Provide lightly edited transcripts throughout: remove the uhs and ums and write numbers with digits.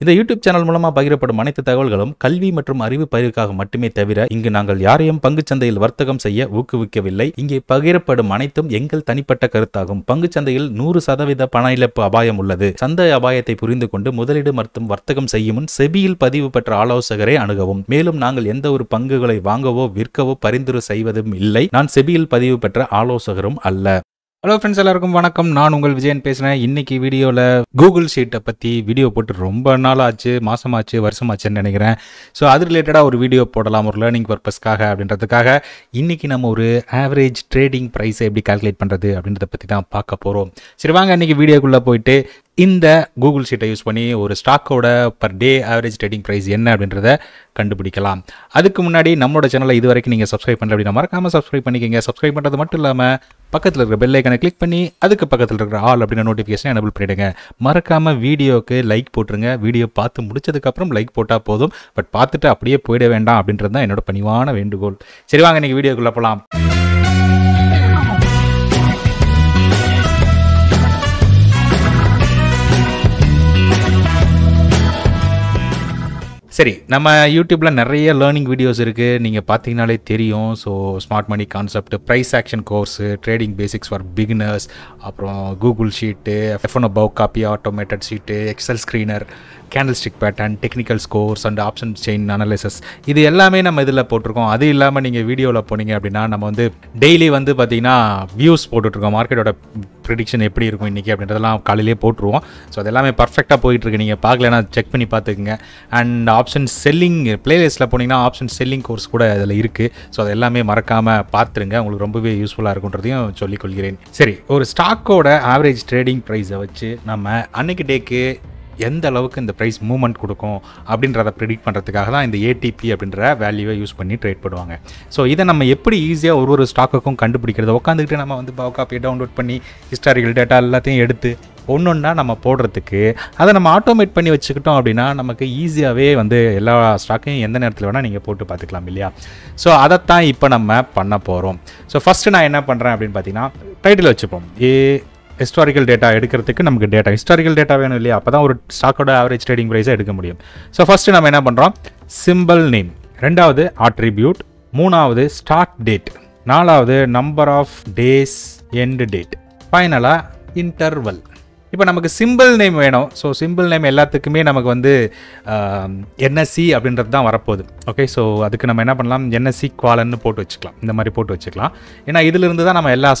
இந்த YouTube channel மூலமா பகிரப்படும் அனைத்து தகவல்களும் கல்வி மற்றும் அறிவு பயிர்க்காக மட்டுமே தவிர இங்கு நாங்கள் யாரையும் பங்குச்சந்தையில் வர்த்தகம் செய்ய ஊக்குவிக்கவில்லை. இங்கே பகிரப்படும் அனைத்தும் எங்கள் தனிப்பட்ட கருத்தாகும். பங்குச்சந்தையில் 100% பண இழப்பு அபாயம் உள்ளது. சந்தை அபாயத்தை புரிந்து கொண்டு முதலீடு மற்றும் வர்த்தகம் செய்யும் முன் செபியில் பதிவு பெற்ற ஆலோசகரை அணுகவும். மேலும் நாங்கள் எந்த ஒரு பங்குகளை வாங்கவோ விற்கவோ பரிந்துரை செய்வதும் இல்லை. நான் செபியில் பதிவு பெற்ற ஆலோசகரும் அல்ல. ஹலோ ஃப்ரெண்ட்ஸ், எல்லாருக்கும் வணக்கம். நான் உங்கள் விஜயன் பேசுகிறேன். இன்னைக்கு வீடியோவில் கூகுள் ஷீட்டை பற்றி வீடியோ போட்டு ரொம்ப நாள் ஆச்சு, மாதமாச்சு, வருஷமாச்சுன்னு நினைக்கிறேன். ஸோ அது ரிலேட்டடாக ஒரு வீடியோ போடலாம் ஒரு லேர்னிங் பர்பஸ்க்காக அப்படின்றதுக்காக இன்றைக்கி நம்ம ஒரு ஆவரேஜ் ட்ரேடிங் ப்ரைஸை எப்படி கால்குலேட் பண்ணுறது அப்படின்றத பற்றி தான் பார்க்க போகிறோம். சரி வாங்க இன்றைக்கி வீடியோக்குள்ளே போயிட்டு இந்த கூகுள் ஷீட்டை யூஸ் பண்ணி ஒரு ஸ்டாக்கோட per day average trading price என்ன அப்படின்றத கண்டுபிடிக்கலாம். அதுக்கு முன்னாடி நம்மளோட சேனலை இது வரைக்கும் நீங்கள் சப்ஸ்கிரைப் பண்ணல அப்படின்னா மறக்காமல் சப்ஸ்கிரைப் பண்ணிக்கோங்க. சப்ஸ்கிரைப் பண்ணுறது மட்டும் இல்லாமல் பக்கத்தில் இருக்கிற பெல் ஐக்கனை கிளிக் பண்ணி அதுக்கு பக்கத்தில் இருக்கிற ஆல் அப்படின்ற நோட்டிஃபிகேஷன் எனபிள் பண்ணிவிடுங்க. மறக்காமல் வீடியோவுக்கு லைக் போட்டுருங்க. வீடியோ பார்த்து முடிச்சதுக்கப்புறம் லைக் போட்டால் போதும். பட் பார்த்துட்டு அப்படியே போயிட வேண்டாம் அப்படின்றது தான் என்னோட பணிவான வேண்டுகோள். சரி வாங்க இன்றைக்கி வீடியோக்குள்ளே போகலாம். சரி, நம்ம யூடியூப்பில் நிறைய லேர்னிங் வீடியோஸ் இருக்குது, நீங்கள் பார்த்தீங்கனாலே தெரியும். So smart money concept, price action course, trading basics for beginners, அப்புறம் Google sheet, F1 above copy automated sheet, Excel screener, candlestick pattern, technical scores and option chain analysis, இது எல்லாமே நம்ம இதில் போட்டிருக்கோம். அது இல்லாமல் நீங்கள் வீடியோவில் போனீங்க அப்படின்னா நம்ம வந்து டெய்லி வந்து பார்த்தீங்கன்னா வியூஸ் போட்டுட்ருக்கோம். மார்க்கெட்டோட ப்ரிடிக்ஷன் எப்படி இருக்கும் இன்றைக்கி அப்படின்றதெல்லாம் காலையிலே போட்டுருவோம். ஸோ அது எல்லாமே பர்ஃபெக்டாக போயிட்டுருக்கு. நீங்கள் பார்க்கலன்னா செக் பண்ணி பார்த்துக்குங்க. அண்ட் ஆப்ஷன் செல்லிங் பிளேலிஸ்ட்டில் போனீங்கன்னா ஆப்ஷன் செல்லிங் கோர்ஸ் கூட அதில் இருக்குது. ஸோ அது எல்லாமே மறக்காமல் பார்த்துருங்க. உங்களுக்கு ரொம்பவே யூஸ்ஃபுல்லாக இருக்குன்றதையும் சொல்லிக்கொள்கிறேன். சரி, ஒரு ஸ்டாக்கோட ஆவரேஜ் ட்ரேடிங் ப்ரைஸை வச்சு நம்ம அன்னைக்கு டேக்கு எந்த அளவுக்கு இந்த ப்ரைஸ் மூவ்மெண்ட் கொடுக்கும் அப்படின்றத ப்ரெடிக்ட் பண்ணுறதுக்காக தான் இந்த ஏடிபி அப்படின்ற வேல்யூவை யூஸ் பண்ணி ட்ரேட் பண்ணுவாங்க. ஸோ இதை நம்ம எப்படி ஈஸியாக ஒரு ஸ்டாக்குக்கும் கண்டுபிடிக்கிறது, உட்காந்துக்கிட்டு நம்ம வந்து காப்பியை டவுன்லோட் பண்ணி ஹிஸ்டாரிக்கல் டேட்டா எல்லாத்தையும் எடுத்து ஒன்றா நம்ம போடுறதுக்கு அதை நம்ம ஆட்டோமேட் பண்ணி வச்சுக்கிட்டோம் அப்படின்னா நமக்கு ஈஸியாகவே வந்து எல்லா ஸ்டாக்கையும் எந்த நேரத்தில் வேணால் நீங்கள் போட்டு பார்த்துக்கலாம் இல்லையா? ஸோ அதைத்தான் இப்போ நம்ம பண்ண போகிறோம். ஸோ ஃபஸ்ட்டு நான் என்ன பண்ணுறேன் அப்படின்னு பார்த்தீங்கன்னா டைட்டில் வச்சுப்போம். ஹிஸ்டாரிக்கல் டேட்டா எடுக்கிறதுக்கு நமக்கு ஹிஸ்டாரிக்கல் டேட்டா வேணும் இல்லையா? அப்போ தான் ஒரு ஸ்டாக்கோட ஆவரேஜ் ட்ரேடிங் ப்ரைஸை எடுக்க முடியும். ஸோ ஃபஸ்ட்டு நம்ம என்ன பண்ணுறோம், சிம்பிள் நேம், ரெண்டாவது ஆட்ரிபியூட், மூணாவது ஸ்டார்ட் டேட், நாலாவது number of days end date, ஃபைனலாக இன்டர்வல். இப்போ நமக்கு சிம்பிள் நேம் வேணும். ஸோ சிம்பிள் நேம் எல்லாத்துக்குமே நமக்கு வந்து என்எஸ்சி அப்படின்றது தான் வரப்போகுது. ஓகே, ஸோ அதுக்கு நம்ம என்ன பண்ணலாம், என்எஸ்சி குவாலன்னு போட்டு வச்சுக்கலாம். இந்த மாதிரி போட்டு வச்சுக்கலாம். ஏன்னா இதிலிருந்து தான் நம்ம எல்லா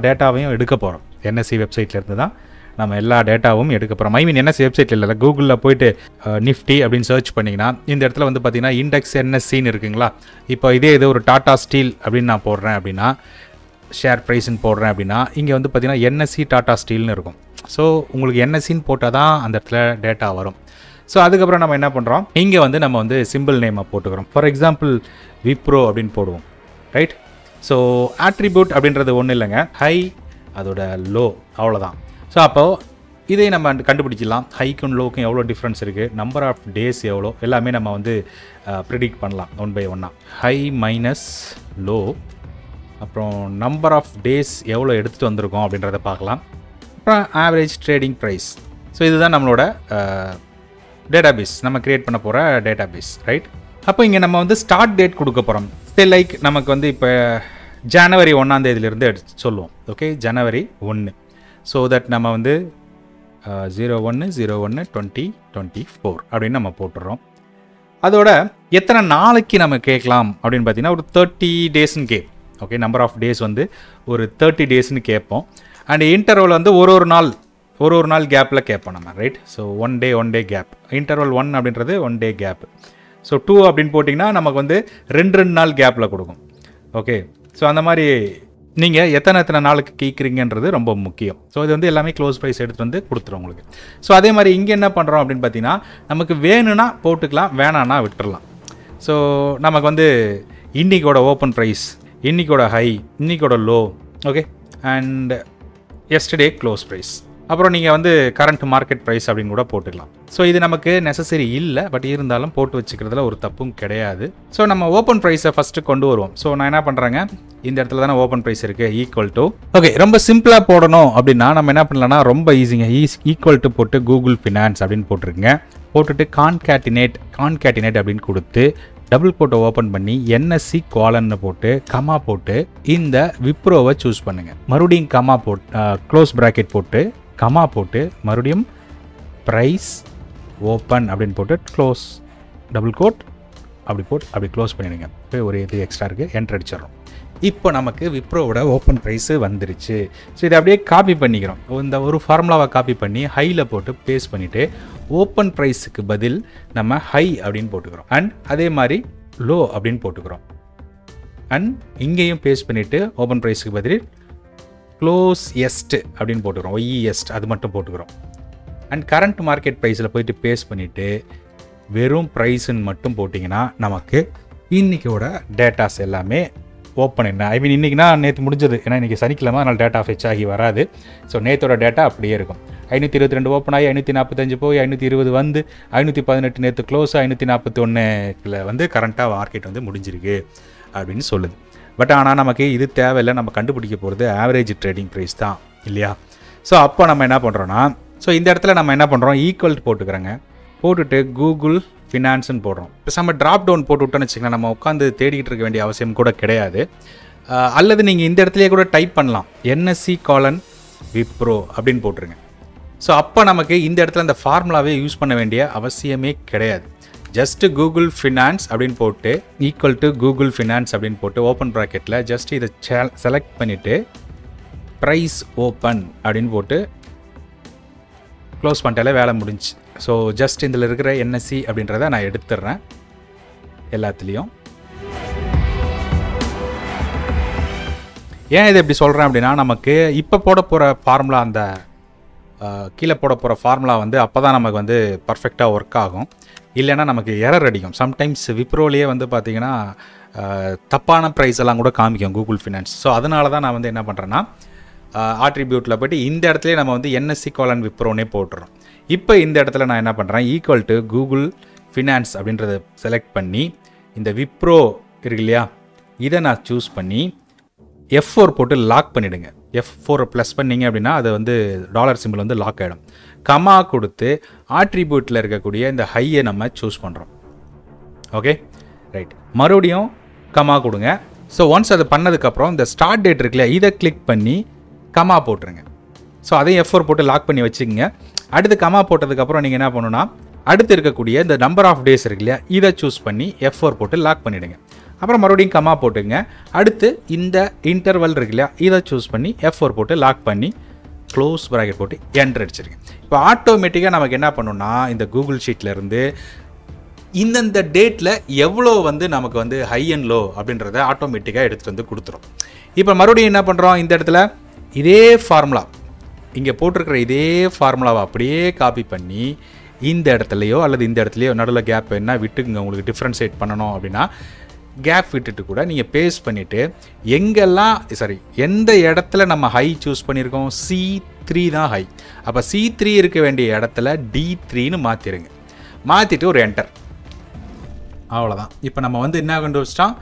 டேட்டாவையும் எடுக்க போகிறோம். என்எஸ்சி வெப்சைட்லேருந்து தான் நம்ம எல்லா டேட்டாவும் எடுக்க போகிறோம். என்எஸ்சி வெப்சைட்டில் இல்லை, கூகுளில் போயிட்டு நிஃப்டி அப்படின்னு சர்ச் பண்ணிங்கன்னா இந்த இடத்துல வந்து பார்த்தீங்கன்னா இண்டெக்ஸ் என்எஸ்சின்னு இருக்குங்களா? இப்போ இதே ஒரு டாடா ஸ்டீல் அப்படின்னு நான் போடுறேன் அப்படின்னா, ஷேர் ப்ரைஸ்ன்னு போடுறேன் அப்படின்னா இங்கே வந்து பார்த்தீங்கன்னா என்எஸ்சி டாடா ஸ்டீல்னு இருக்கும். ஸோ உங்களுக்கு என்எஸ்சின்னு போட்டால் தான் அந்த இடத்துல டேட்டா வரும். ஸோ அதுக்கப்புறம் நம்ம என்ன பண்ணுறோம், இங்கே வந்து நம்ம வந்து சிம்பிள் நேமை போட்டுக்கிறோம். ஃபார் எக்ஸாம்பிள் விப்ரோ அப்படின்னு போடுவோம், ரைட்? ஸோ ஆட்ரிபியூட் அப்படின்றது ஒன்றும் இல்லைங்க, ஹை அதோட லோ, அவ்வளோதான். ஸோ அப்போது இதை நம்ம கண்டுபிடிச்சிடலாம். ஹைக்கும் லோக்கும் எவ்வளோ டிஃப்ரென்ஸ் இருக்குது, நம்பர் ஆஃப் டேஸ் எவ்வளோ, எல்லாமே நம்ம வந்து ப்ரிடிக்ட் பண்ணலாம் ஒன் பை ஒன்னாக. ஹை மைனஸ் லோ, அப்புறம் நம்பர் ஆஃப் டேஸ் எவ்வளோ எடுத்துகிட்டு வந்திருக்கோம் அப்படின்றத பார்க்கலாம். அப்புறம் ஆவரேஜ் ட்ரேடிங் ப்ரைஸ். ஸோ இதுதான் நம்மளோட டேட்டாபேஸ், நம்ம க்ரியேட் பண்ண போகிற டேட்டாபேஸ், ரைட்? அப்போ இங்கே நம்ம வந்து ஸ்டார்ட் டேட் கொடுக்க போகிறோம். லைக் நமக்கு வந்து இப்போ ஜனவரி 1ஆம் தேதியிலேருந்து எடுத்து சொல்லுவோம். Okay, January 1. ஸோ தட் நம்ம வந்து 01/01/2024 அப்படின்னு நம்ம போட்டுடுறோம். அதோட எத்தனை நாளைக்கு நம்ம கேட்கலாம் அப்படின்னு பார்த்தீங்கன்னா ஒரு 30 டேஸ்ன்னு கேட்போம். ஓகே, நம்பர் ஆஃப் டேஸ் வந்து ஒரு 30 டேஸ்ன்னு கேட்போம். அண்ட் இன்டர்வல் வந்து ஒரு நாள் கேப்பில் கேட்போம் நம்ம, right? So one day gap. Interval 1 அப்படின்றது 1 டே கேப். ஸோ 2 அப்படின்னு போட்டிங்கன்னா நமக்கு வந்து 2 நாள் கேப்பில் கொடுக்கும். ஓகே, ஸோ அந்த மாதிரி நீங்கள் எத்தனை நாளுக்கு கேட்குறீங்கன்றது ரொம்ப முக்கியம். ஸோ இது வந்து எல்லாமே க்ளோஸ் ப்ரைஸ் எடுத்துகிட்டு வந்து கொடுத்துரும் உங்களுக்கு. ஸோ அதே மாதிரி இங்கே என்ன பண்ணுறோம் அப்படின்னு பார்த்தீங்கன்னா நமக்கு வேணும்னா போட்டுக்கலாம், வேணான்னா விட்டுடலாம். ஸோ நமக்கு வந்து இன்னைக்கோட ஓப்பன் ப்ரைஸ், இன்னைக்கோட ஹை, இன்னைக்கோட low, okay, and yesterday close price. அப்புறம் நீங்கள் வந்து கரண்ட் மார்க்கெட் ப்ரைஸ் அப்படின்னு கூட போட்டுக்கலாம். ஸோ இது நமக்கு நெசசரி இல்லை, பட் இருந்தாலும் போட்டு வச்சுக்கிறதுல ஒரு தப்பும் கிடையாது. ஸோ நம்ம ஓப்பன் ப்ரைஸை ஃபஸ்ட்டு கொண்டு வருவோம். ஸோ நான் என்ன பண்ணுறேங்க, இந்த இடத்துல தானே ஓப்பன் ப்ரைஸ் இருக்குது, ஈக்குவல் டு. ஓகே, ரொம்ப சிம்பிளாக போடணும் அப்படின்னா நம்ம என்ன பண்ணலாம்னா ரொம்ப ஈஸிங்க. ஈக்குவல் டு போட்டு கூகுள் ஃபினான்ஸ் அப்படின்னு போட்டிருக்குங்க. போட்டுட்டு கான்கேட்டினேட் அப்படின்னு கொடுத்து டபுள் கோட்டை ஓப்பன் பண்ணி NSE கோலன்னு போட்டு கமா போட்டு இந்த விப்ரோவை சூஸ் பண்ணுங்க. மறுபடியும் கமா போட்டு க்ளோஸ் ப்ராக்கெட் போட்டு கமா போட்டு மறுபடியும் ப்ரைஸ் ஓப்பன் அப்படின்னு போட்டு க்ளோஸ் டபுள் கோட் அப்படி க்ளோஸ் பண்ணிடுங்க. இப்போ ஒரு இது எக்ஸ்ட்ரா இருக்குது, என்டர் அடிச்சிடறோம். இப்போ நமக்கு விப்ரோவோட ஓப்பன் ப்ரைஸு வந்துருச்சு. ஸோ இதை அப்படியே காப்பி பண்ணிக்கிறோம். இந்த ஒரு ஃபார்முலாவை காப்பி பண்ணி ஹையில் போட்டு பேஸ்ட் பண்ணிவிட்டு ஓப்பன் ப்ரைஸுக்கு பதில் நம்ம ஹை அப்படின்னு போட்டுக்கிறோம். அண்ட் அதே மாதிரி லோ அப்படின்னு போட்டுக்கிறோம். அண்ட் இங்கேயும் பேஸ்ட் பண்ணிவிட்டு ஓப்பன் ப்ரைஸுக்கு பதில் க்ளோஸ் எஸ்ட் அப்படின்னு போட்டுக்கிறோம். OEST அது மட்டும் போட்டுக்கிறோம். அண்ட் கரண்ட் மார்க்கெட் ப்ரைஸில் போயிட்டு பேஸ்ட் பண்ணிவிட்டு வெறும் ப்ரைஸுன்னு மட்டும் போட்டிங்கன்னா நமக்கு இன்றைக்கோட டேட்டாஸ் எல்லாமே ஓப்பன் என்ன இன்றைக்கினா நேற்று முடிஞ்சது, ஏன்னா இன்றைக்கி சனிக்கிழமை, அதனால் டேட்டா ஃபெச் ஆகி வராது. ஸோ நேற்றோட டேட்டா அப்படியே இருக்கும். 522 ஓப்பன் ஆகி 545 போய் 520 வந்து 518 நேற்று க்ளோஸ், 541 வந்து கரண்ட்டாக மார்க்கெட் வந்து முடிஞ்சிருக்கு அப்படின்னு சொல்லுது. பட் ஆனால் நமக்கு இது தேவையில்லை, நம்ம கண்டுபிடிக்க போகிறது ஆவரேஜ் ட்ரேடிங் ப்ரைஸ் தான் இல்லையா. ஸோ அப்போ நம்ம என்ன பண்ணுறோன்னா, ஸோ இந்த இடத்துல நம்ம என்ன பண்ணுறோம், ஈக்குவல் போட்டுக்கிறோங்க. போட்டுட்டு கூகுள் ஃபினான்ஸ்னு போடுறோம். இப்போ நம்ம ட்ராப் டவுன் போட்டு விட்டோன்னு வச்சுக்கலாம், நம்ம உட்காந்து தேடிக்கிட்டு இருக்க வேண்டிய அவசியம் கூட கிடையாது. அல்லது நீங்கள் இந்த இடத்துலையே கூட டைப் பண்ணலாம், NSE கோலன் விப்ரோ அப்படின்னு போட்டுருங்க. ஸோ அப்போ நமக்கு இந்த இடத்துல அந்த ஃபார்முலாவே யூஸ் பண்ண வேண்டிய அவசியமே கிடையாது. ஜஸ்ட்டு கூகுள் ஃபினான்ஸ் அப்படின்னு போட்டு ஈக்குவல் டு கூகுள் ஃபினான்ஸ் அப்படின்னு போட்டு ஓப்பன் ப்ராக்கெட்டில் ஜஸ்ட் இதை செலக்ட் பண்ணிவிட்டு ப்ரைஸ் ஓப்பன் அப்படின்னு போட்டு க்ளோஸ் பண்ணிட்டாலே வேலை முடிஞ்சு. ஸோ ஜஸ்ட் இதில் இருக்கிற NSE அப்படின்றத நான் எடுத்துடுறேன் எல்லாத்துலேயும். ஏன் இதை எப்படி சொல்கிறேன் அப்படின்னா, நமக்கு இப்போ போட போகிற ஃபார்முலா, அந்த கீழே போட போகிற ஃபார்முலா வந்து அப்போ தான் நமக்கு வந்து பர்ஃபெக்டாக ஒர்க் ஆகும். இல்லைன்னா நமக்கு எரர் அடிக்கும். சம்டைம்ஸ் விப்ரோலேயே வந்து பார்த்திங்கன்னா தப்பான ப்ரைஸ் எல்லாம் கூட காமிக்கும் கூகுள் ஃபினான்ஸ். ஸோ அதனால தான் நான் வந்து என்ன பண்ணுறேன்னா, ஆட்ரிபியூட்டில் போய்ட்டு இந்த இடத்துல நம்ம வந்து NSE கோலன் விப்ரோனே போட்டுறோம். இப்போ இந்த இடத்துல நான் என்ன பண்ணுறேன், ஈக்குவல் டு கூகுள் ஃபினான்ஸ் அப்படின்றத செலக்ட் பண்ணி இந்த விப்ரோ இருக்கு இல்லையா, இதை நான் சூஸ் பண்ணி F4 போட்டு லாக் பண்ணிவிடுங்க. F4 ப்ளஸ் பண்ணிங்க அப்படின்னா அது வந்து டாலர் சிம்பிள் வந்து லாக் ஆகிடும். கமா கொடுத்து ஆட்ரிபியூட்டில் இருக்கக்கூடிய இந்த ஹையை நம்ம சூஸ் பண்ணுறோம். ஓகே ரைட், மறுபடியும் கமா கொடுங்க. ஸோ ஒன்ஸ் அது பண்ணதுக்கப்புறம் இந்த ஸ்டார்ட் டேட் இருக்குல்லையா, இதை கிளிக் பண்ணி கமா போட்டுருங்க. ஸோ அதையும் F4 போட்டு லாக் பண்ணி வச்சுக்கோங்க. அடுத்து கமா போட்டதுக்கப்புறம் நீங்கள் என்ன பண்ணணும்னா, அடுத்து இருக்கக்கூடிய இந்த நம்பர் ஆஃப் டேஸ் இருக்கு இல்லையா, இதை சூஸ் பண்ணி F4 போட்டு லாக் பண்ணிவிடுங்க. அப்புறம் மறுபடியும் கமா போட்டுங்க. அடுத்து இந்த இன்டர்வல் இருக்கு இல்லையா, இதை சூஸ் பண்ணி F4 போட்டு லாக் பண்ணி க்ளோஸ் ப்ராக்கெட் போட்டு என்டர் அடிச்சிருங்க. இப்போ ஆட்டோமேட்டிக்காக நமக்கு என்ன பண்ணணும்னா, இந்த கூகுள் ஷீட்லேருந்து இந்தந்த டேட்டில் எவ்வளோ வந்து நமக்கு வந்து ஹை அண்ட் லோ அப்படின்றத ஆட்டோமேட்டிக்காக எடுத்துகிட்டு வந்து கொடுத்துரும். இப்போ மறுபடியும் என்ன பண்ணுறோம், இந்த இடத்துல இதே ஃபார்முலா, இங்கே போட்டிருக்கிற இதே ஃபார்முலாவை அப்படியே காப்பி பண்ணி இந்த இடத்துலையோ அல்லது இந்த இடத்துலையோ நடுவில் கேப் என்ன விட்டுக்குங்க. உங்களுக்கு டிஃப்ரென்ஷியேட் பண்ணணும் அப்படின்னா கேப் விட்டுட்டு கூட நீங்கள் பேஸ்ட் பண்ணிவிட்டு எங்கெல்லாம் எந்த இடத்துல நம்ம ஹை சூஸ் பண்ணியிருக்கோம், C3 தான் ஹை. அப்போ C3 இருக்க வேண்டிய இடத்துல D3ன்னு மாற்றிடுங்க. மாற்றிட்டு ஒரு என்டர், அவ்வளோதான். இப்போ நம்ம வந்து என்ன கண்டுபிடிச்சிட்டோம்,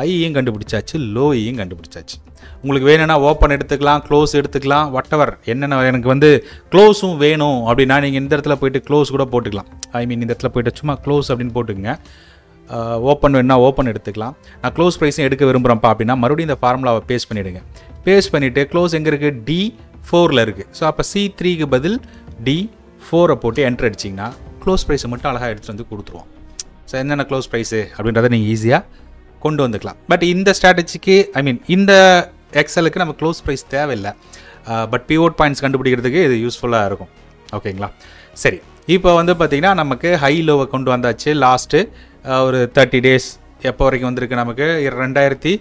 ஹையையும் கண்டுபிடிச்சாச்சு, லோயையும் கண்டுபிடிச்சாச்சு. உங்களுக்கு வேணும்னா ஓப்பன் எடுத்துக்கலாம், க்ளோஸ் எடுத்துக்கலாம், வாட்டெவர். என்னென்ன எனக்கு வந்து க்ளோஸும் வேணும் அப்படின்னா நீங்கள் இந்த இடத்துல போய்ட்டு க்ளோஸ் கூட போட்டுக்கலாம். இந்த இடத்துல போய்ட்டு சும்மா க்ளோஸ் அப்படின்னு போட்டுக்கங்க. ஓப்பன் வேணுன்னா ஓப்பன் எடுத்துக்கலாம். நான் க்ளோஸ் ப்ரைஸும் எடுக்க விரும்புகிறேன்ப்பா அப்படின்னா மறுபடியும் இந்த ஃபார்முலாவை பேஸ்ட் பண்ணிவிடுங்க. பேஸ்ட் பண்ணிவிட்டு க்ளோஸ் எங்கே இருக்குது, D4ல் இருக்குது. ஸோ அப்போ C3க்கு பதில் D4 போட்டு என்டர் அடிச்சிங்கன்னா க்ளோஸ் ப்ரைஸை மட்டும் அழகாக எடுத்துகிட்டு வந்து கொடுத்துருவோம். ஸோ என்னென்ன க்ளோஸ் ப்ரைஸு அப்படின்றத நீங்கள் ஈஸியாக கொண்டு வந்துக்கலாம். பட் இந்த ஸ்ட்ராட்டஜிக்கு இந்த எக்ஸலுக்கு நம்ம க்ளோஸ் ப்ரைஸ் தேவையில்லை. பட் பிவோட் பாயிண்ட்ஸ் கண்டுபிடிக்கிறதுக்கு இது யூஸ்ஃபுல்லாக இருக்கும். ஓகேங்களா, சரி. இப்போ வந்து பார்த்திங்கன்னா நமக்கு ஹை லோவை கொண்டு வந்தாச்சு. லாஸ்ட்டு ஒரு 30 டேஸ் எப்போ வரைக்கும் வந்திருக்கு, நமக்கு 24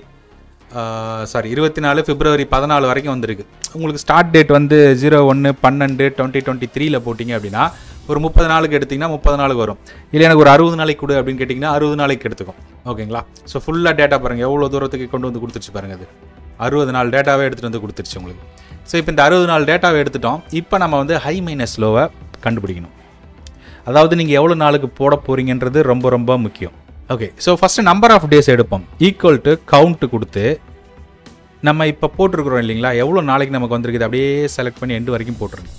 பிப்ரவரி 14 வரைக்கும் வந்திருக்கு. உங்களுக்கு ஸ்டார்ட் டேட் வந்து 01/12/2023 போட்டிங்க அப்படின்னா ஒரு 30 நாளுக்கு எடுத்திங்கன்னா 30 நாளுக்கு வரும். இல்லை எனக்கு ஒரு 60 நாளைக்கு கொடு அப்படின்னு கேட்டிங்கன்னா 60 நாளைக்கு எடுத்துக்கும். ஓகேங்களா, ஸோ ஃபுல்லாக டேட்டா பாருங்கள், எவ்வளோ தூரத்துக்கு கொண்டு வந்து கொடுத்துருச்சு பாருங்கள். அது 60 நாள் டேட்டாவே எடுத்துகிட்டு வந்து கொடுத்துருச்சு உங்களுக்கு. ஸோ இப்போ இந்த 60 நாள் டேட்டாவை எடுத்துட்டோம். இப்போ நம்ம வந்து ஹை மைனஸ் லோவை கண்டுபிடிக்கணும். அதாவது நீங்கள் எவ்வளோ நாளுக்கு போட போகிறீங்கன்றது ரொம்ப ரொம்ப முக்கியம். Okay, so first number of days எடுப்போம். ஈக்குவல் டு கவுண்ட்டு கொடுத்து நம்ம இப்போ போட்டிருக்கிறோம் இல்லைங்களா, எவ்வளோ நாளைக்கு நமக்கு வந்திருக்குது அப்படியே செலக்ட் பண்ணி எண்டு வரைக்கும் போட்டுருங்க.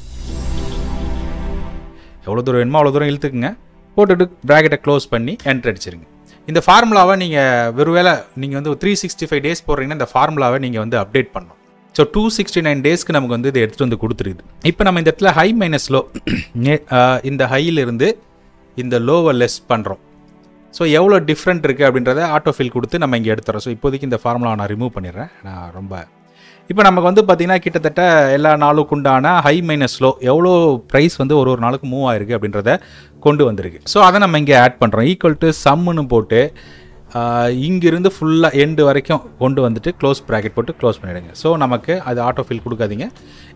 எவ்வளோ தூரம் வேணுமோ அவ்வளோ தூரம் இழுத்துக்குங்க. போட்டுட்டு ப்ராக்கெட்டை க்ளோஸ் பண்ணி என்ட்ரு அடிச்சிருங்க. இந்த ஃபார்முலாவை நீங்கள் ஒருவேளை நீங்கள் வந்து 365 டேஸ் போடுறீங்கன்னா இந்த ஃபார்முலாவை நீங்கள் வந்து அப்டேட் பண்ணணும். ஸோ 269 டேஸ்க்கு நமக்கு வந்து இதை எடுத்துகிட்டு வந்து கொடுத்துருக்குது. இப்போ நம்ம இந்த இடத்துல ஹை மைனஸ் லோ, இந்த ஹையிலிருந்து இந்த லோவை லெஸ் பண்ணுறோம். ஸோ எவ்வளோ டிஃப்ரெண்ட் இருக்குது அப்படின்றத ஆட்டோஃபில் கொடுத்து நம்ம இங்கே எடுத்துறோம். ஸோ இப்போதைக்கு இந்த ஃபார்முலாவை நான் ரிமூவ் பண்ணிடுறேன். நான் ரொம்ப இப்போ நமக்கு வந்து பார்த்திங்கன்னா கிட்டத்தட்ட எல்லா நாளுக்கு உண்டான ஹை மைனஸ் லோ எவ்வளோ ப்ரைஸ் வந்து ஒரு நாளுக்கு மூவ் ஆயிருக்கு அப்படின்றத கொண்டு வந்திருக்கு. ஸோ அதை நம்ம இங்கே ஆட் பண்ணுறோம். ஈக்குவல் டு சம்முன்னு போட்டு இங்கிருந்து ஃபுல்லாக எண்டு வரைக்கும் கொண்டு வந்துட்டு க்ளோஸ் ப்ராக்கெட் போட்டு க்ளோஸ் பண்ணிவிடுங்க. ஸோ நமக்கு அது ஆட்டோஃபில் கொடுக்காதீங்க,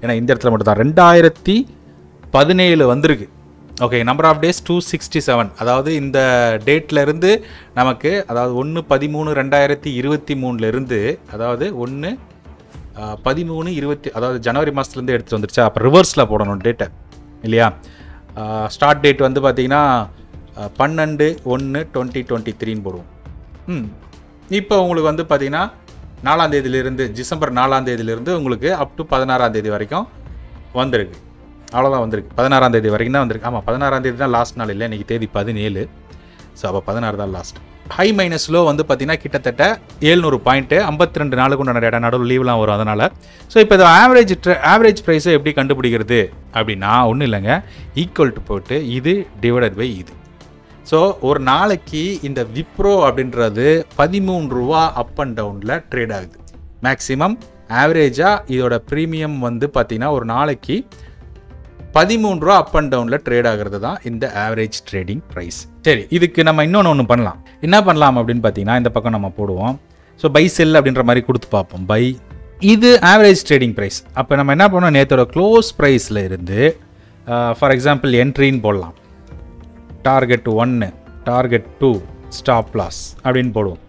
ஏன்னா இந்த இடத்துல மட்டும் தான் 2017 வந்திருக்கு. Okay, number of days 267. அதாவது இந்த டேட்லேருந்து நமக்கு, அதாவது 1/13/2023 அதாவது 1/13/20, அதாவது ஜனவரி மாதத்துலேருந்து எடுத்துகிட்டு வந்துருச்சா. அப்போ ரிவர்ஸில் போடணும் டேட்டை இல்லையா. ஸ்டார்ட் டேட் வந்து பார்த்திங்கன்னா 12/1/2023 போடுவோம். இப்போ உங்களுக்கு வந்து பார்த்திங்கன்னா 4ஆம் தேதியிலிருந்து, டிசம்பர் 4ஆம் தேதியிலிருந்து உங்களுக்கு அப் டு 16ஆம் தேதி வரைக்கும் வந்திருக்கு. அவ்வளோதான் வந்திருக்கு. 16ஆம் தேதி வரைக்கும் தான் வந்திருக்கு. ஆமாம், 16ஆம் தேதி தான் லாஸ்ட் நாள் இல்லை, இன்றைக்கி தேதி 17. ஸோ அப்போ 16 தான் லாஸ்ட். ஹை மைனஸ் லோ வந்து பார்த்திங்கன்னா கிட்டத்தட்ட 700 பாயிண்ட்டு, 52 நாளுக்கு உண்டான டேட்டா, நடுவில் லீவ்லாம் வரும் அதனால். ஸோ இப்போ இது ஆவரேஜ் ப்ரைஸை எப்படி கண்டுபிடிக்கிறது அப்படின்னா ஒன்றும் இல்லைங்க, ஈக்குவல் டு போட்டு இது டிவைடட் பை இது. ஸோ ஒரு நாளைக்கு இந்த விப்ரோ அப்படின்றது 13 ரூபா அப் அண்ட் டவுனில் ட்ரேட் ஆகுது. மேக்ஸிமம் ஆவரேஜாக இதோட ப்ரீமியம் வந்து பார்த்திங்கன்னா ஒரு நாளைக்கு 13 ரூபா அப் அண்ட் டவுனில் ட்ரேட் ஆகிறது தான் இந்த ஆவரேஜ் ட்ரேடிங் ப்ரைஸ். சரி, இதுக்கு நம்ம இன்னொன்று பண்ணலாம். என்ன பண்ணலாம் அப்படின்னு பார்த்தீங்கன்னா இந்த பக்கம் நம்ம போடுவோம். ஸோ பை செல் அப்படின்ற மாதிரி கொடுத்து பார்ப்போம். பை, இது ஆவரேஜ் ட்ரேடிங் ப்ரைஸ். அப்போ நம்ம என்ன பண்ணோம், நேற்றோட க்ளோஸ் ப்ரைஸில் இருந்து ஃபார் எக்ஸாம்பிள் என்ட்ரின்னு போடலாம். டார்கெட் 1, டார்கெட் 2, ஸ்டாப் லாஸ் அப்படின்னு போடுவோம்.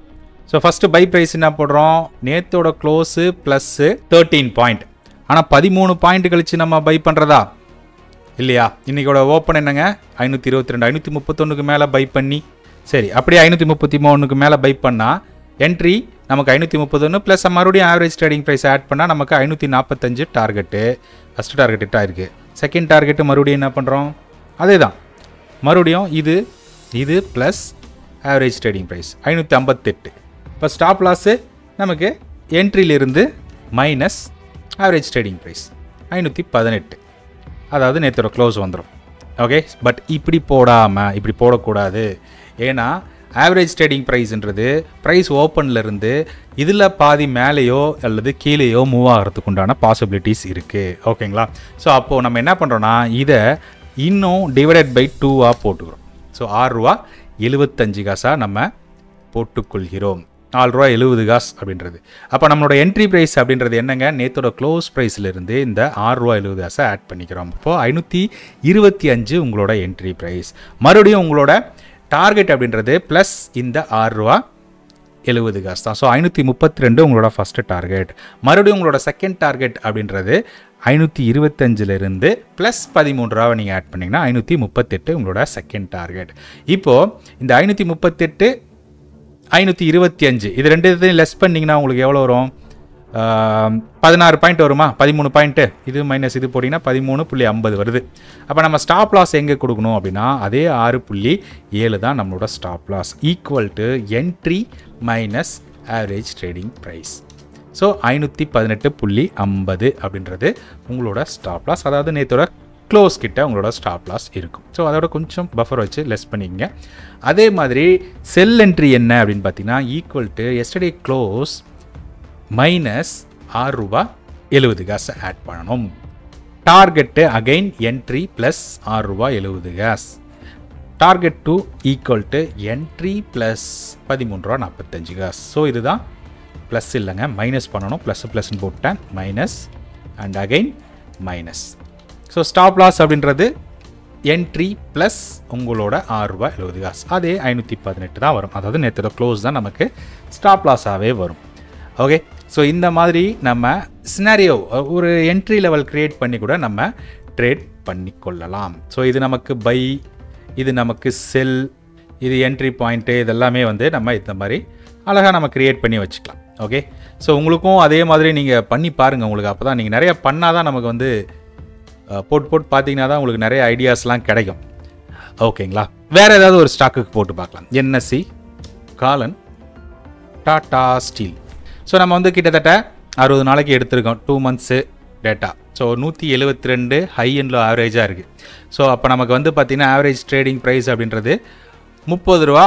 ஸோ ஃபஸ்ட்டு பை ப்ரைஸ் என்ன போடுறோம், நேற்றோட க்ளோஸு ப்ளஸ்ஸு 13 பாயிண்ட். ஆனால் 13 பாயிண்ட் கழித்து நம்ம பை பண்ணுறதா இல்லையா. இன்றைக்கோட ஓப்பன் என்னங்க 522, 531க்கு மேலே பை பண்ணி, சரி அப்படியே 533க்கு மேலே பை பண்ணால் என்ட்ரி நமக்கு 531 ப்ளஸ் மறுபடியும் ஆவரேஜ் ட்ரேடிங் ப்ரைஸ் ஆட் பண்ணால் நமக்கு 545 டார்கெட்டு. ஃபஸ்ட்டு டார்கெட் ஹிட் ஆயிருக்கு. செகண்ட் டார்கெட்டு மறுபடியும் என்ன பண்ணுறோம், அதே தான் மறுபடியும் இது ப்ளஸ் ஆவரேஜ் ட்ரேடிங் ப்ரைஸ் 558. இப்போ ஸ்டாப் லாஸு நமக்கு என்ட்ரியிலிருந்து மைனஸ் ஆவரேஜ் ட்ரேடிங் ப்ரைஸ் 518, அதாவது நேற்றோட க்ளோஸ் வந்துடும். ஓகே, பட் இப்படி போடக்கூடாது. ஏன்னா ஆவரேஜ் ட்ரேடிங் ப்ரைஸ்ன்றது ப்ரைஸ் ஓப்பன்லேருந்து இதில் பாதி மேலேயோ அல்லது கீழேயோ மூவ் ஆகிறதுக்கு உண்டான பாசிபிலிட்டிஸ் இருக்குது. ஓகேங்களா. ஸோ அப்போது நம்ம என்ன பண்ணுறோன்னா இதை இன்னும் டிவைடட் பை 2ஆக போட்டுக்கிறோம். ஸோ 6 ரூபா 75 காசாக நம்ம போட்டுக்கொள்கிறோம். 4 ரூபா 70 காசு அப்படின்றது. அப்போ நம்மளோட என்ட்ரி ப்ரைஸ் அப்படின்றது என்னங்க, நேற்றோட க்ளோஸ் ப்ரைஸ்லேருந்து இந்த 6 ரூபா 70 காசை ஆட் பண்ணிக்கிறோம். இப்போது 525 உங்களோட என்ட்ரி ப்ரைஸ். மறுபடியும் உங்களோட டார்கெட் அப்படின்றது ப்ளஸ் இந்த 6 ரூபா 70 காசு தான். ஸோ 532 உங்களோட ஃபஸ்ட்டு டார்கெட். மறுபடியும் உங்களோட செகண்ட் டார்கெட் அப்படின்றது 525லேருந்து ப்ளஸ் 13 ரூபாவை நீங்கள் ஆட் பண்ணிங்கன்னா 538 உங்களோட செகண்ட் டார்கெட். இப்போது இந்த 538, 525 இது ரெண்டு இதையும் லெஸ் பண்ணிங்கன்னா உங்களுக்கு எவ்வளோ வரும், 16 பாயிண்ட் வருமா, 13 பாயிண்ட்டு, இது மைனஸ் இது போட்டிங்கன்னா 13.50 வருது. அப்போ நம்ம ஸ்டாப் லாஸ் எங்கே கொடுக்கணும் அப்படின்னா அதே 6.7 தான் நம்மளோட stop loss, equal to entry minus average trading price. So 518.50 அப்படின்றது உங்களோட ஸ்டாப் லாஸ். அதாவது நேற்றோட க்ளோஸ் கிட்ட உங்களோட ஸ்டாப் லாஸ் இருக்கும். ஸோ அதோட கொஞ்சம் பஃபர் வச்சு லெஸ் பண்ணிக்கங்க. அதே மாதிரி செல் என்ட்ரி என்ன அப்படின்னு பார்த்தீங்கன்னா equal to yesterday close minus 6 ரூபா 70 காசு ஆட் பண்ணணும். டார்கெட்டு அகைன் என்ட்ரி ப்ளஸ் 6 ரூபா 70 காசு. Target 2 equal to entry plus 13 ரூபா 45 காசு. ஸோ இதுதான் ப்ளஸ் இல்லைங்க, மைனஸ் பண்ணணும். ++ன்னு போட்டேன், minus and again minus. So stop loss அப்படின்றது என்ட்ரி ப்ளஸ் உங்களோட 6 ரூபா 70 காசு, அதே 518 தான் வரும். அதாவது நேற்றோட க்ளோஸ் தான் நமக்கு ஸ்டாப் லாஸாகவே வரும். ஓகே, ஸோ இந்த மாதிரி நம்ம சினாரியோ ஒரு என்ட்ரி லெவல் க்ரியேட் பண்ணி கூட நம்ம ட்ரேட் பண்ணிக்கொள்ளலாம். ஸோ இது நமக்கு பை, இது நமக்கு செல், இது என்ட்ரி பாயிண்ட்டு, இதெல்லாமே வந்து நம்ம இந்த மாதிரி அழகாக நம்ம க்ரியேட் பண்ணி வச்சுக்கலாம். ஓகே, ஸோ உங்களுக்கும் அதே மாதிரி நீங்கள் பண்ணி பாருங்கள். உங்களுக்கு அப்போ தான் நீங்கள் நிறைய பண்ணால் தான் நமக்கு வந்து போட்டு பார்த்தீங்கன்னா தான் உங்களுக்கு நிறைய ஐடியாஸ்லாம் கிடைக்கும். ஓகேங்களா, வேறு ஏதாவது ஒரு ஸ்டாக்குக்கு போட்டு பார்க்கலாம். NSE காலன் டாடா ஸ்டீல். ஸோ நம்ம வந்து கிட்டத்தட்ட 60 நாளைக்கு எடுத்திருக்கோம், 2 months data. So 172 high and low ஆவரேஜாக இருக்குது. ஸோ அப்போ நமக்கு வந்து பார்த்திங்கன்னா ஆவரேஜ் ட்ரேடிங் ப்ரைஸ் அப்படின்றது 30 ரூபா,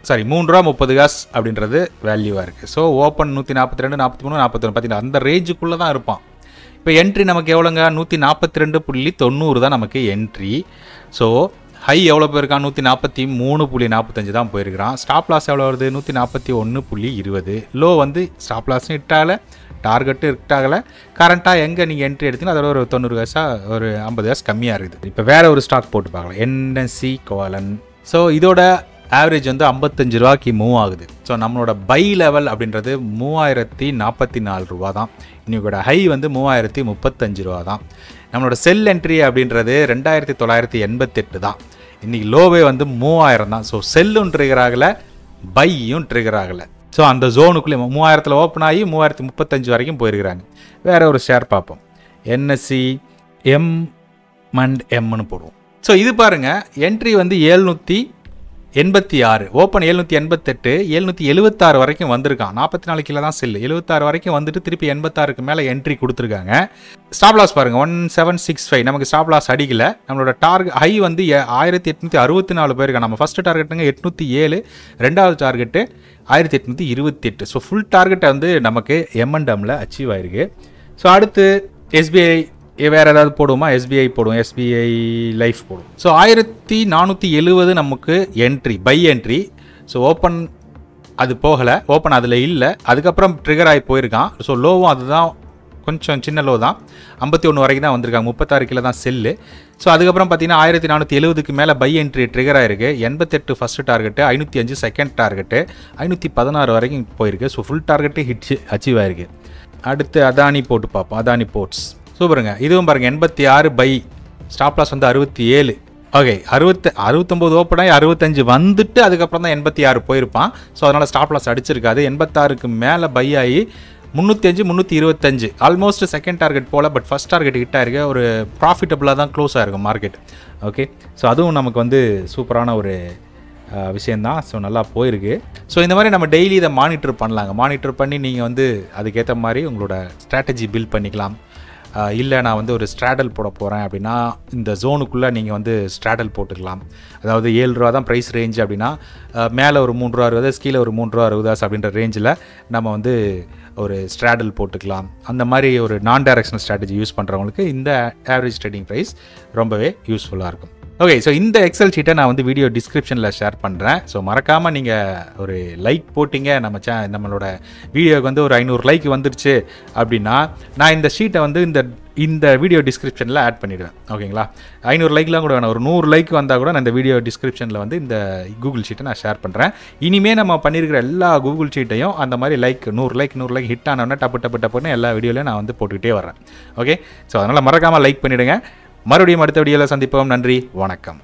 சாரி 3 ரூபா 30 காசு அப்படின்றது வேல்யூவாக இருக்குது. ஸோ ஓப்பன் 142, 43, 41 பார்த்தீங்கன்னா அந்த ரேஞ்சுக்குள்ளே தான் இருப்பான். இப்போ என்ட்ரி நமக்கு எவ்வளோங்க, 142.90 தான் நமக்கு என்ட்ரி. ஸோ ஹை எவ்வளோ போயிருக்கான், 143.45 தான் போயிருக்கிறான். ஸ்டாப் லாஸ் எவ்வளோ வருது, 141.20. லோ வந்து ஸ்டாப் லாஸும் ஹிட்டாகலை, டார்கெட்டும் ஹிட்டாகலை. கரண்ட்டாக எங்கே நீங்கள் என்ட்ரி எடுத்தீங்கன்னா அதோட ஒரு 90 காசா ஒரு 50 காசு கம்மியாக இருக்குது. இப்போ வேறு ஒரு ஸ்டாக் போட்டு பார்க்கலாம், NSE காலன். ஸோ இதோட ஆவரேஜ் வந்து 55 ரூபாய்க்கு மூவ் ஆகுது. ஸோ நம்மளோட பை லெவல் அப்படின்றது 3044 ரூபா தான். இன்னைக்கோட ஹை வந்து 3035 ரூபா தான். நம்மளோட செல் என்ட்ரி அப்படின்றது 2988 தான். இன்றைக்கி லோவே வந்து 3000 தான். ஸோ செல்லும் ட்ரிகர் ஆகலை, பையும் ட்ரிகர் ஆகலை. ஸோ அந்த ஜோனுக்குள்ளே 3000 ஓப்பன் ஆகி 3035 வரைக்கும் போயிருக்கிறாங்க. வேறு ஒரு ஷேர் பார்ப்போம், NSE M&Mன்னு போடுவோம். ஸோ இது பாருங்கள், என்ட்ரி வந்து 786, ஓப்பன் 788, 776 வரைக்கும் வந்திருக்கான். 44 கிலோ தான் செல்லு, 76 வரைக்கும் வந்துட்டு திருப்பி 86க்கு மேலே என்ட்ரி கொடுத்துருக்காங்க. ஸ்டாப் லாஸ் பாருங்கள் 1765, நமக்கு ஸ்டாப் லாஸ் அடிக்கல. நம்மளோட டார்கெட் ஹை வந்து 1864 போயிருக்கான். நம்ம ஃபஸ்ட்டு டார்கெட்டுங்க 807, ரெண்டாவது டார்கெட்டு 1828. ஸோ ஃபுல் டார்கெட்டை வந்து நமக்கு M&Mல அச்சீவ் ஆயிருக்கு. ஸோ அடுத்து SBI வேறு ஏதாவது போடுவோமா, SBI போடுவோம், SBI லைஃப் போடுவோம். ஸோ 1470 நமக்கு entry, by entry. So open அது போகலை, ஓப்பன் அதில் இல்லை, அதுக்கப்புறம் ட்ரிகர் ஆகி போயிருக்கான். ஸோ லோவும் அதுதான், கொஞ்சம் சின்ன லோ தான், 51 வரைக்கும் தான் வந்திருக்காங்க, 36 கிலோ தான் செல்லு. ஸோ அதுக்கப்புறம் பார்த்தீங்கன்னா 1470க்கு மேலே பை என்ட்ரி ட்ரிகர் ஆகிருக்கு. 88 ஃபஸ்ட்டு டார்கெட்டு, 505 செகண்ட் டார்கெட்டு, 516 வரைக்கும் போயிருக்கு. So full target hit achieve ஆகிருக்கு. அடுத்து அதானி போட்டு பார்ப்போம், அதானி போர்ட்ஸ். சூப்பருங்க, இதுவும் பாருங்கள் 86 பை, ஸ்டாப் லாஸ் வந்து 67. ஓகே, 69 ஓப்பன் ஆகி 65 வந்துட்டு அதுக்கப்புறம் தான் 86 போயிருப்பான். ஸோ அதனால் ஸ்டாப் லாஸ் அடிச்சிருக்காது. 86க்கு மேலே பை ஆகி 305, 325 ஆல்மோஸ்ட் செகண்ட் டார்கெட் போல். பட் ஃபஸ்ட் டார்கெட் ஹிட் ஆயிருக்கு. ஒரு ப்ராஃபிட்டபுளாக தான் க்ளோஸ் ஆகிருக்கும் மார்க்கெட். ஓகே, ஸோ அதுவும் நமக்கு வந்து சூப்பரான ஒரு விஷயந்தான். ஸோ நல்லா போயிருக்கு. ஸோ இந்த மாதிரி நம்ம டெய்லி இதை மானிட்டர் பண்ணலாங்க. மானிட்டர் பண்ணி நீங்கள் வந்து அதுக்கேற்ற மாதிரி உங்களோட ஸ்ட்ராட்டஜி பில்ட் பண்ணிக்கலாம். இல்லை நான் வந்து ஒரு ஸ்ட்ராடல் போட போகிறேன் அப்படின்னா இந்த ஜோனுக்குள்ளே நீங்கள் வந்து ஸ்ட்ராடல் போட்டுக்கலாம். அதாவது 7 ரூபா தான் ப்ரைஸ் ரேஞ்ச் அப்படின்னா மேலே ஒரு 3 ரூபா 60, கீழே ஒரு 3 ரூபா 60 அப்படின்ற ரேஞ்சில் நம்ம வந்து ஒரு ஸ்ட்ராடல் போட்டுக்கலாம். அந்த மாதிரி ஒரு நான் டைரக்ஷனல் ஸ்ட்ராட்டஜி யூஸ் பண்ணுறவங்களுக்கு இந்த ஆவரேஜ் ட்ரேடிங் ப்ரைஸ் ரொம்பவே யூஸ்ஃபுல்லாக இருக்கும். ஓகே, ஸோ இந்த எக்ஸல் ஷீட்டை நான் வந்து வீடியோ டிஸ்கிரிப்ஷனில் ஷேர் பண்ணுறேன். ஸோ மறக்காமல் நீங்கள் ஒரு லைக் போட்டிங்க, நம்மளோட வீடியோவுக்கு வந்து ஒரு 500 லைக் வந்துருச்சு அப்படின்னா நான் இந்த ஷீட்டை வந்து இந்த வீடியோ டிஸ்கிரிப்ஷனில் ஆட் பண்ணிவிடுவேன். ஓகேங்களா, 500 லைக்லாம் கூட வேணாம், ஒரு 100 லைக் வந்தால் கூட நான் இந்த வீடியோ டிஸ்கிரிப்ஷனில் வந்து இந்த கூகுள் ஷீட்டை நான் ஷேர் பண்ணுறேன். இனிமேல் நம்ம பண்ணியிருக்கிற எல்லா கூகுள் ஷீட்டையும் அந்த மாதிரி 100 லைக் ஹிட் ஆனோன்னா டப்புன்னு எல்லா வீடியோலையும் நான் வந்து போட்டுக்கிட்டே வரேன். ஓகே, ஸோ அதனால் மறக்காமல் லைக் பண்ணிவிடுங்க. மறுபடியும் அடுத்த வீடியோவில் சந்திப்போம். நன்றி, வணக்கம்.